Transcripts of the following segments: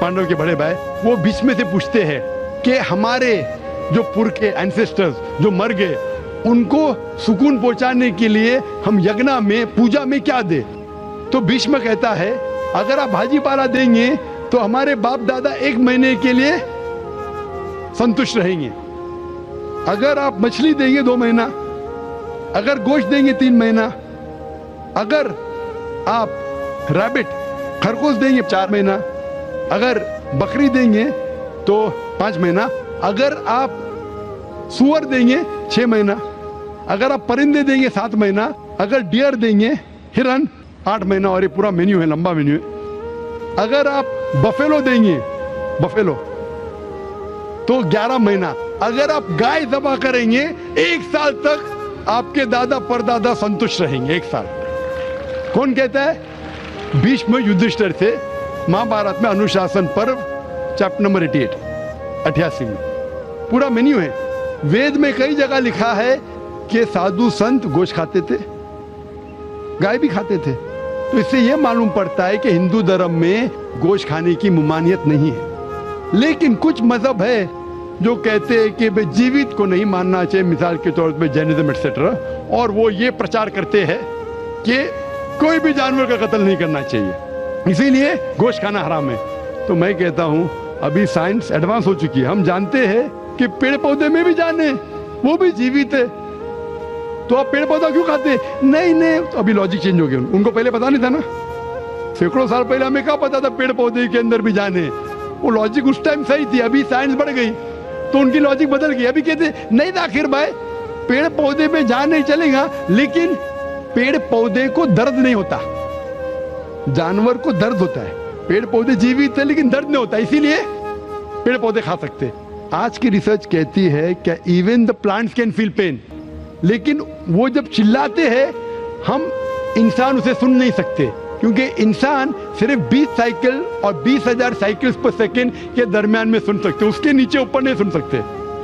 पांडव के बड़े भाई, वो बीच में से पूछते हैं कि हमारे जो पुरखे एंसेस्टर्स जो मर गए उनको सुकून पहुंचाने के लिए हम यज्ञ में पूजा में क्या दे। तो भीष्म कहता है अगर आप भाजी पाला देंगे तो हमारे बाप दादा 1 महीने के लिए संतुष्ट रहेंगे, अगर आप मछली देंगे 2 महीना, अगर गोश्त देंगे 3 महीना, अगर आप रैबिट खरगोश देंगे 4 महीना, अगर बकरी देंगे तो 5 महीना, अगर आप सुअर देंगे 6 महीना, अगर आप परिंदे देंगे 7 महीना, अगर डियर देंगे हिरन 8 महीना। और ये पूरा मेन्यू है, लंबा मेन्यू है। अगर आप बफेलो देंगे बफेलो तो 11 महीना, अगर आप गाय ज़बह करेंगे 1 साल तक आपके दादा परदादा संतुष्ट रहेंगे। 1 साल। कौन कहता है? भीष्म युधिष्ठिर से महाभारत में अनुशासन पर्व चैप्टर नंबर 88 में पूरा मेन्यू है। वेद में कई जगह लिखा है कि साधु संत गोश्त खाते थे, गाय भी खाते थे। तो इससे यह मालूम पड़ता है कि हिंदू धर्म में गोश्त खाने की ममानियत नहीं है। लेकिन कुछ मजहब है जो कहते हैं कि भाई जीवित को नहीं मानना चाहिए, मिसाल के तौर पे जैनिज्म एक्सेट्रा, और वो ये प्रचार करते हैं कि कोई भी जानवर का कत्ल नहीं करना चाहिए, इसीलिए गोश्त खाना हराम है। तो मैं कहता हूं अभी साइंस एडवांस हो चुकी है, हम जानते हैं कि पेड़ पौधे में भी जान है, वो भी जीवित है, तो आप पेड़ पौधा क्यों खाते? नहीं, तो अभी लॉजिक चेंज हो गया। उनको पहले पता नहीं था ना, सैकड़ों साल पहले हमें क्या पता था पेड़ पौधे के अंदर भी जान है। वो लॉजिक उस टाइम सही थी, अभी साइंस बढ़ गई तो उनकी लॉजिक बदल गई। अभी कहते नहीं था आखिर भाई पेड़ पौधे में जान नहीं चलेगा, लेकिन पेड़ पौधे को दर्द नहीं होता, जानवर को दर्द होता है। पेड़ पौधे जीवित है लेकिन दर्द नहीं होता, इसीलिए पेड़ पौधे खा सकते। आज की रिसर्च कहती है कि even the plants can feel pain, लेकिन वो जब चिल्लाते हैं हम इंसान उसे सुन नहीं सकते, क्योंकि इंसान सिर्फ 20 साइकिल और 20,000 साइकिल्स पर सेकेंड के दरमियान में सुन सकते, उसके नीचे ऊपर नहीं सुन सकते।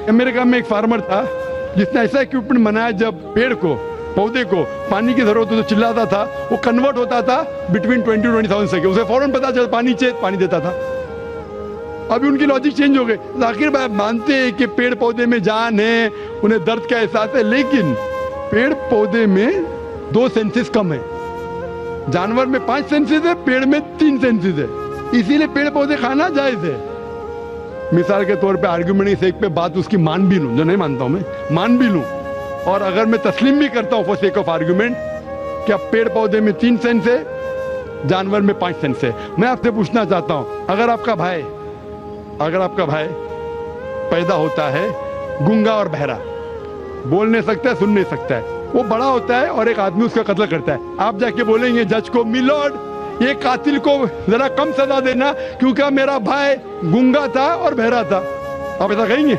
अमेरिका में एक फार्मर था जिसने ऐसा इक्विपमेंट बनाया, जब पेड़ को पौधे को पानी की जरूरत हो तो चिल्लाता था, वो कन्वर्ट होता था बिटवीन 20,000 सेकेंड, उसे फौरन पता चला पानी चाहिए, पानी देता था। अभी उनकी लॉजिक चेंज हो गई। आखिर भाई मानते हैं कि पेड़ पौधे में जान है, उन्हें दर्द का एहसास है, लेकिन पेड़ पौधे में 2 सेंसेस कम है, जानवर में 5 सेंसेस है, पेड़ में 3 सेंसेस है, इसीलिए पेड़ पौधे खाना जायज है। मिसाल के तौर पे आर्गुमेंट इस एक पे बात उसकी मान भी लूं, जो नहीं मानता हूं मैं, मान भी लूं, और अगर मैं तस्लीम भी करता हूं फॉर सेक ऑफ आर्गुमेंट कि अब पेड़ पौधे में 3 सेंस है, जानवर में 5 सेंस है, मैं आपसे पूछना चाहता हूं, अगर आपका भाई पैदा होता है गूंगा और बहरा, बोल नहीं सकता है, सुन नहीं सकता है, वो बड़ा होता है और एक आदमी उसका कत्ल करता है, आप जाके बोलेंगे जज को, मिलॉर्ड ये कातिल को जरा कम सजा देना क्योंकि मेरा भाई गूंगा था और बहरा था, आप ऐसा कहेंगे?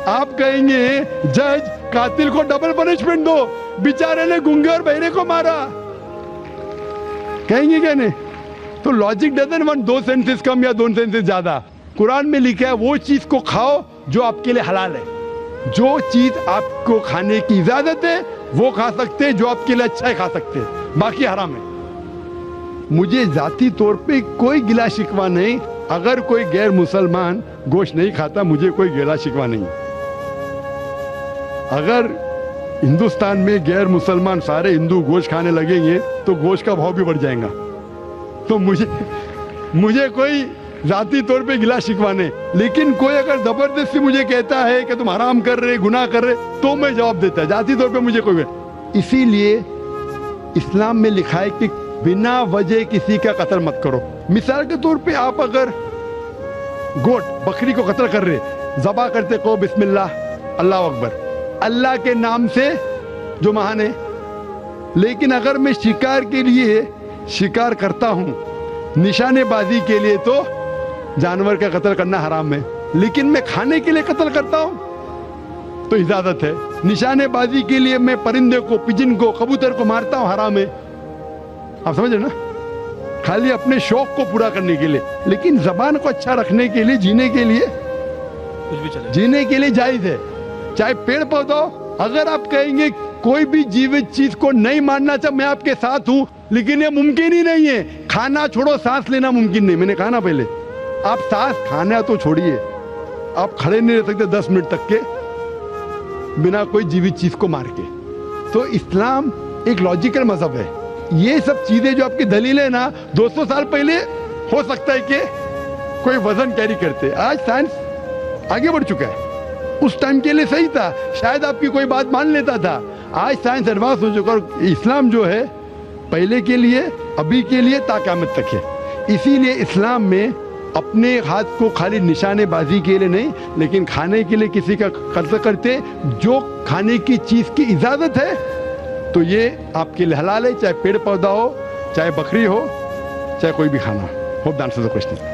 आप कहेंगे जज कातिल को डबल पनिशमेंट दो, बेचारे ने गूंगे और बहरे को मारा, कहेंगे क्या नहीं? तो लॉजिक डजंट वांट 2 सेंसेस कम या 2 सेंसेस ज्यादा। कुरान में लिखा है वो चीज को खाओ जो आपके लिए हलाल है, जो चीज आपको खाने की इजाजत है वो खा सकते हैं, जो आपके लिए अच्छा है खा सकते हैं, बाकी हराम है। मुझे जाती तौर पे कोई गिला शिकवा नहीं, अगर कोई गैर मुसलमान गोश्त नहीं खाता मुझे कोई गिला शिकवा नहीं। अगर हिंदुस्तान में गैर मुसलमान सारे हिंदू गोश्त खाने लगेंगे तो गोश्त का भाव भी बढ़ जाएगा, तो मुझे कोई जाती तौर पे गिला शिकवा नहीं। लेकिन कोई अगर जबरदस्ती मुझे कहता है कि तुम हराम कर रहे, गुनाह कर रहे, तो मैं जवाब देता, जाती तौर पे मुझे कोई। इसीलिए इस्लाम में लिखा है कि बिना वजह किसी का कत्ल मत करो। मिसाल के तौर पे आप अगर गोट बकरी को कत्ल कर रहे, ज़बा करते को बिस्मिल्लाह अल्लाह अकबर, अल्लाह के नाम से जो महान है। लेकिन अगर मैं शिकार के लिए शिकार करता हूं, निशानेबाजी के लिए, तो जानवर का कत्ल करना हराम है। लेकिन मैं खाने के लिए कत्ल करता हूं तो इजाजत है। निशानेबाजी के लिए मैं परिंदे को, पिजन को, कबूतर को मारता हूं, हराम है। आप समझ रहे ना? खाली अपने शौक को पूरा करने के लिए, लेकिन जबान को अच्छा रखने के लिए, जीने के लिए, कुछ भी चले, जीने के लिए जायज है। चाहे पेड़ पौधा, अगर आप कहेंगे कोई भी जीवित चीज को नहीं मानना चाहिए, मैं आपके साथ हूं, लेकिन ये मुमकिन ही नहीं है। खाना छोड़ो, सांस लेना मुमकिन नहीं, मैंने कहा ना पहले, आप सांस खाना तो छोड़िए, आप खड़े नहीं रह सकते 10 मिनट तक के बिना कोई जीवित चीज को मार के। तो इस्लाम एक लॉजिकल मजहब है। ये सब चीजें जो आपकी दलील है ना, 200 साल पहले हो सकता है कि कोई वजन कैरी करते, आज साइंस आगे बढ़ चुका है। उस टाइम के लिए सही था, शायद आपकी कोई बात मान लेता था। आज साइंस एडवांस हो चुका और इस्लाम जो है पहले के लिए, अभी के लिए, ता क़यामत तक है। इसीलिए इस्लाम में अपने हाथ को खाली निशानेबाजी के लिए नहीं, लेकिन खाने के लिए किसी का कत्ल करते, जो खाने की चीज की इजाजत है तो ये आपके लिए हलाल है, चाहे पेड़ पौधा हो, चाहे बकरी हो, चाहे कोई भी खाना हो। Hope the answer the question.